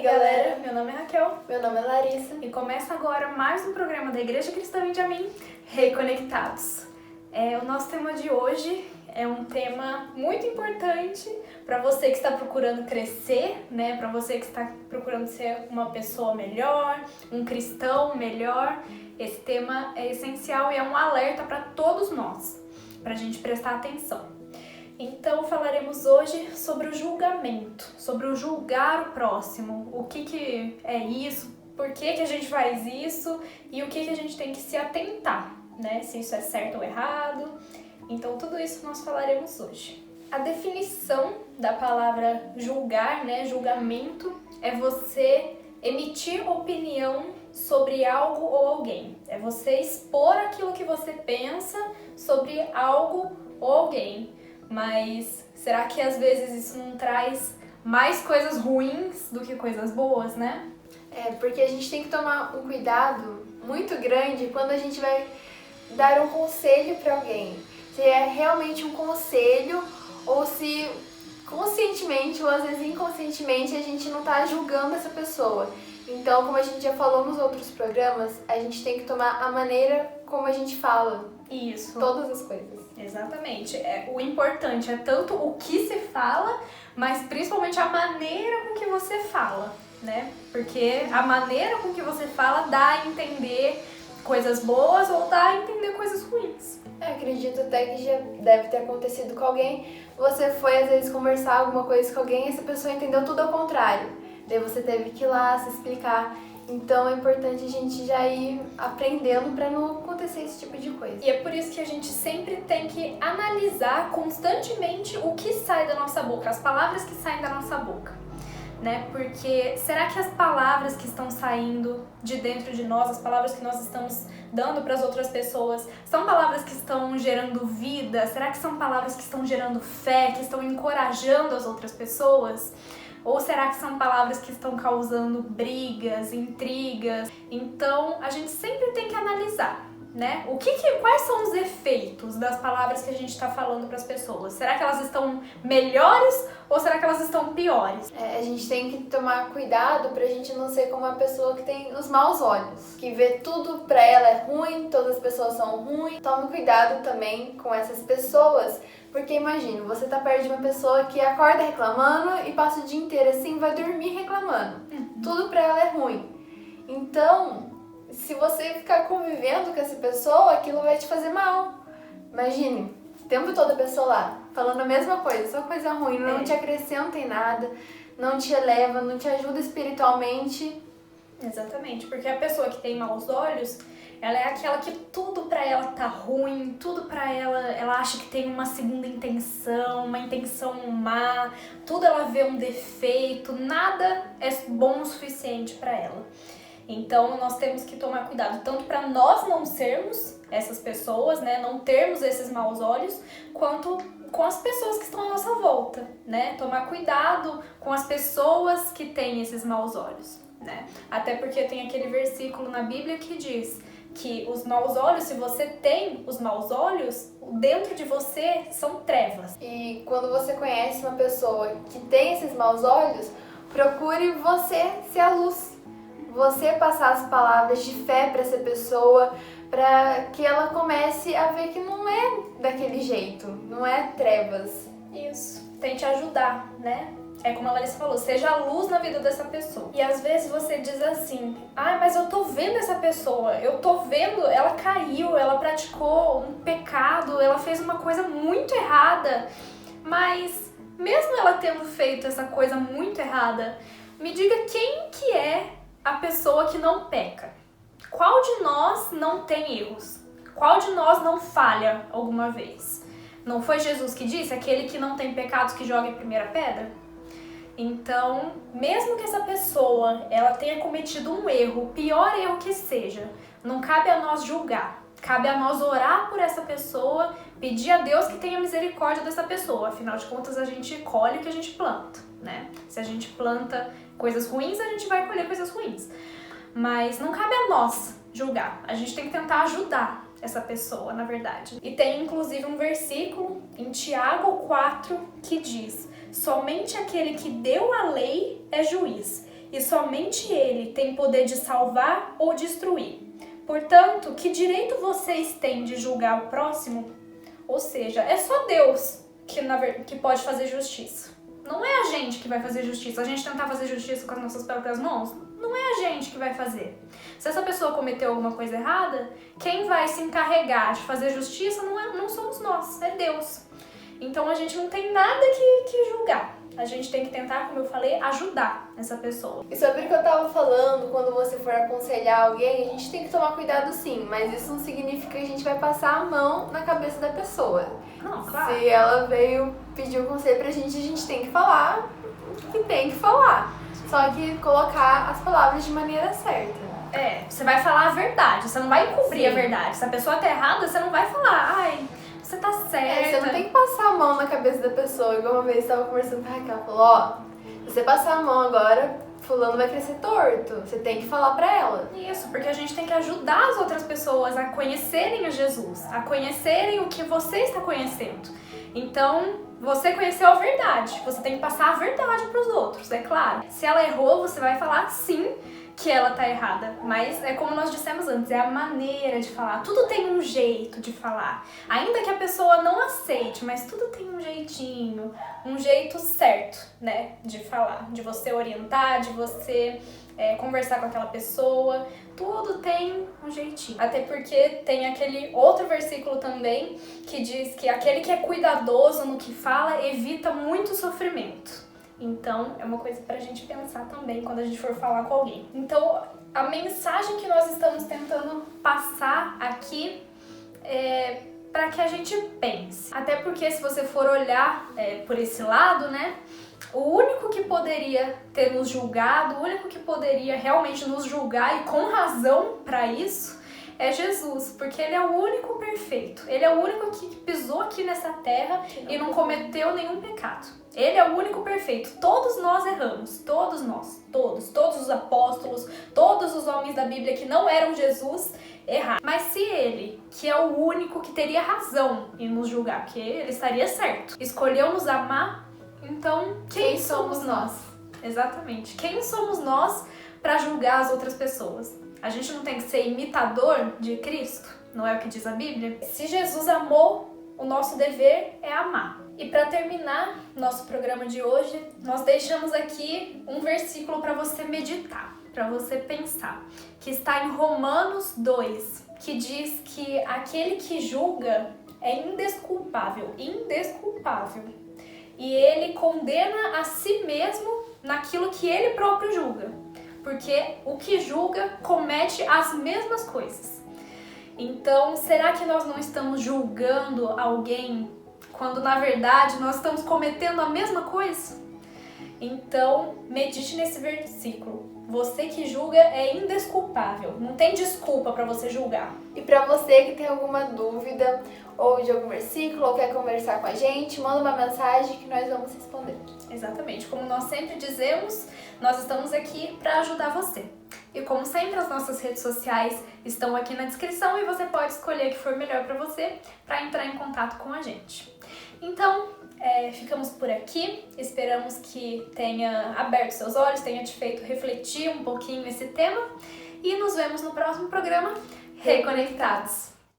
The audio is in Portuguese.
galera, meu nome é Raquel. Meu nome é Larissa. E começa agora mais um programa da Igreja Cristã Benjamin, Reconectados. O nosso tema de hoje é um tema muito importante para você que está procurando crescer, né? Para você que está procurando ser uma pessoa melhor, um cristão melhor. Esse tema é essencial e é um alerta para todos nós, para a gente prestar atenção. Então falaremos hoje sobre o julgamento, sobre o julgar o próximo, o que é isso, por que a gente faz isso e o que a gente tem que se atentar, né? Se isso é certo ou errado. Então tudo isso nós falaremos hoje. A definição da palavra julgar, né, julgamento, é você emitir opinião sobre algo ou alguém. É você expor aquilo que você pensa sobre algo ou alguém. Mas será que às vezes isso não traz mais coisas ruins do que coisas boas, né? Porque a gente tem que tomar um cuidado muito grande quando a gente vai dar um conselho para alguém. Se é realmente um conselho ou se conscientemente ou às vezes inconscientemente a gente não está julgando essa pessoa. Então, como a gente já falou nos outros programas, a gente tem que tomar a maneira como a gente fala. Isso. Todas as coisas. Exatamente. O importante é tanto o que se fala, mas principalmente a maneira com que você fala, né? Porque a maneira com que você fala dá a entender coisas boas ou dá a entender coisas ruins. Acredito até que já deve ter acontecido com alguém. Você foi às vezes conversar alguma coisa com alguém e essa pessoa entendeu tudo ao contrário. Daí você teve que ir lá se explicar. Então é importante a gente já ir aprendendo para não acontecer esse tipo de coisa. E é por isso que a gente sempre tem que analisar constantemente o que sai da nossa boca, as palavras que saem da nossa boca, né? Porque será que as palavras que estão saindo de dentro de nós, as palavras que nós estamos dando para as outras pessoas, são palavras que estão gerando vida? Será que são palavras que estão gerando fé, que estão encorajando as outras pessoas? Ou será que são palavras que estão causando brigas, intrigas? Então, a gente sempre tem que analisar, né? Quais são os efeitos das palavras que a gente está falando para as pessoas? Será que elas estão melhores ou será que elas estão piores? A gente tem que tomar cuidado pra gente não ser como uma pessoa que tem os maus olhos, que vê tudo pra ela é ruim, todas as pessoas são ruins. Tome cuidado também com essas pessoas, porque imagina, você tá perto de uma pessoa que acorda reclamando e passa o dia inteiro assim, vai dormir reclamando. Tudo pra ela é ruim. Então, se você ficar convivendo com essa pessoa, aquilo vai te fazer mal. Imagine, o tempo todo a pessoa lá, falando a mesma coisa, só coisa ruim, não te acrescenta em nada, não te eleva, não te ajuda espiritualmente. Exatamente, porque a pessoa que tem maus olhos, ela é aquela que tudo pra ela tá ruim, tudo pra ela acha que tem uma segunda intenção, uma intenção má, tudo ela vê um defeito, nada é bom o suficiente pra ela. Então nós temos que tomar cuidado, tanto para nós não sermos essas pessoas, né, não termos esses maus olhos, quanto com as pessoas que estão à nossa volta, né? Tomar cuidado com as pessoas que têm esses maus olhos, né? Até porque tem aquele versículo na Bíblia que diz que os maus olhos, se você tem os maus olhos, dentro de você são trevas. E quando você conhece uma pessoa que tem esses maus olhos, procure você ser a luz. Você passar as palavras de fé para essa pessoa, para que ela comece a ver que não é daquele jeito, não é trevas. Isso, tente ajudar, né? É como a Larissa falou, seja a luz na vida dessa pessoa. E às vezes você diz assim, mas eu tô vendo essa pessoa, eu tô vendo, ela caiu, ela praticou um pecado, ela fez uma coisa muito errada, mas mesmo ela tendo feito essa coisa muito errada, me diga quem que é a pessoa que não peca. Qual de nós não tem erros? Qual de nós não falha alguma vez? Não foi Jesus que disse, aquele que não tem pecados que jogue a primeira pedra? Então, mesmo que essa pessoa ela tenha cometido um erro, o pior erro que seja, não cabe a nós julgar. Cabe a nós orar por essa pessoa, pedir a Deus que tenha misericórdia dessa pessoa. Afinal de contas, a gente colhe o que a gente planta, né? Se a gente planta coisas ruins, a gente vai colher coisas ruins. Mas não cabe a nós julgar. A gente tem que tentar ajudar essa pessoa, na verdade. E tem, inclusive, um versículo em Tiago 4 que diz: somente aquele que deu a lei é juiz, e somente Ele tem poder de salvar ou destruir. Portanto, que direito vocês têm de julgar o próximo? Ou seja, é só Deus que pode fazer justiça. Não é a gente que vai fazer justiça. A gente tentar fazer justiça com as nossas próprias mãos, não é a gente que vai fazer. Se essa pessoa cometeu alguma coisa errada, quem vai se encarregar de fazer justiça não somos nós, é Deus. Então a gente não tem nada que julgar. A gente tem que tentar, como eu falei, ajudar essa pessoa. E sobre o que eu tava falando, quando você for aconselhar alguém, a gente tem que tomar cuidado sim, mas isso não significa que a gente vai passar a mão na cabeça da pessoa. Não, claro. Se ela veio pedir um conselho pra gente, a gente tem que falar o que tem que falar. Só que colocar as palavras de maneira certa. Você vai falar a verdade, você não vai encobrir Sim. a verdade. Se a pessoa tá errada, você não vai falar, ai, você tá certa. Você não tem que passar a mão na cabeça da pessoa. Igual uma vez eu tava conversando com a Raquel, falou, ó, se você passar a mão agora, fulano vai crescer torto. Você tem que falar pra ela. Isso, porque a gente tem que ajudar as outras pessoas a conhecerem a Jesus, a conhecerem o que você está conhecendo. Então, você conheceu a verdade, você tem que passar a verdade pros outros, é claro. Se ela errou, você vai falar sim que ela tá errada, mas é como nós dissemos antes, é a maneira de falar. Tudo tem um jeito de falar, ainda que a pessoa não aceite, mas tudo tem um jeitinho, um jeito certo, né, de falar, de você orientar, de você conversar com aquela pessoa. Tudo tem um jeitinho. Até porque tem aquele outro versículo também que diz que aquele que é cuidadoso no que fala evita muito sofrimento. Então, é uma coisa pra gente pensar também quando a gente for falar com alguém. Então, a mensagem que nós estamos tentando passar aqui é para que a gente pense. Até porque se você for olhar por esse lado, né? O único que poderia ter nos julgado, o único que poderia realmente nos julgar e com razão para isso, é Jesus, porque ele é o único perfeito. Ele é o único que pisou aqui nessa terra e não cometeu nenhum pecado. Ele é o único perfeito. Todos nós erramos, todos nós, todos os apóstolos, todos os homens da Bíblia que não eram Jesus erraram. Mas se ele, que é o único que teria razão em nos julgar, porque ele estaria certo, escolheu nos amar, então quem somos nós? Exatamente. Quem somos nós para julgar as outras pessoas? A gente não tem que ser imitador de Cristo, não é o que diz a Bíblia? Se Jesus amou, o nosso dever é amar. E para terminar nosso programa de hoje, nós deixamos aqui um versículo para você meditar, para você pensar, que está em Romanos 2, que diz que aquele que julga é indesculpável, indesculpável. E ele condena a si mesmo naquilo que ele próprio julga. Porque o que julga comete as mesmas coisas. Então, será que nós não estamos julgando alguém quando, na verdade, nós estamos cometendo a mesma coisa? Então, medite nesse versículo. Você que julga é indesculpável. Não tem desculpa para você julgar. E para você que tem alguma dúvida ou de algum versículo ou quer conversar com a gente, manda uma mensagem que nós vamos responder. Exatamente. Como nós sempre dizemos, nós estamos aqui para ajudar você. E como sempre, as nossas redes sociais estão aqui na descrição e você pode escolher o que for melhor para você para entrar em contato com a gente. Então, ficamos por aqui. Esperamos que tenha aberto seus olhos, tenha te feito refletir um pouquinho esse tema. E nos vemos no próximo programa Reconectados.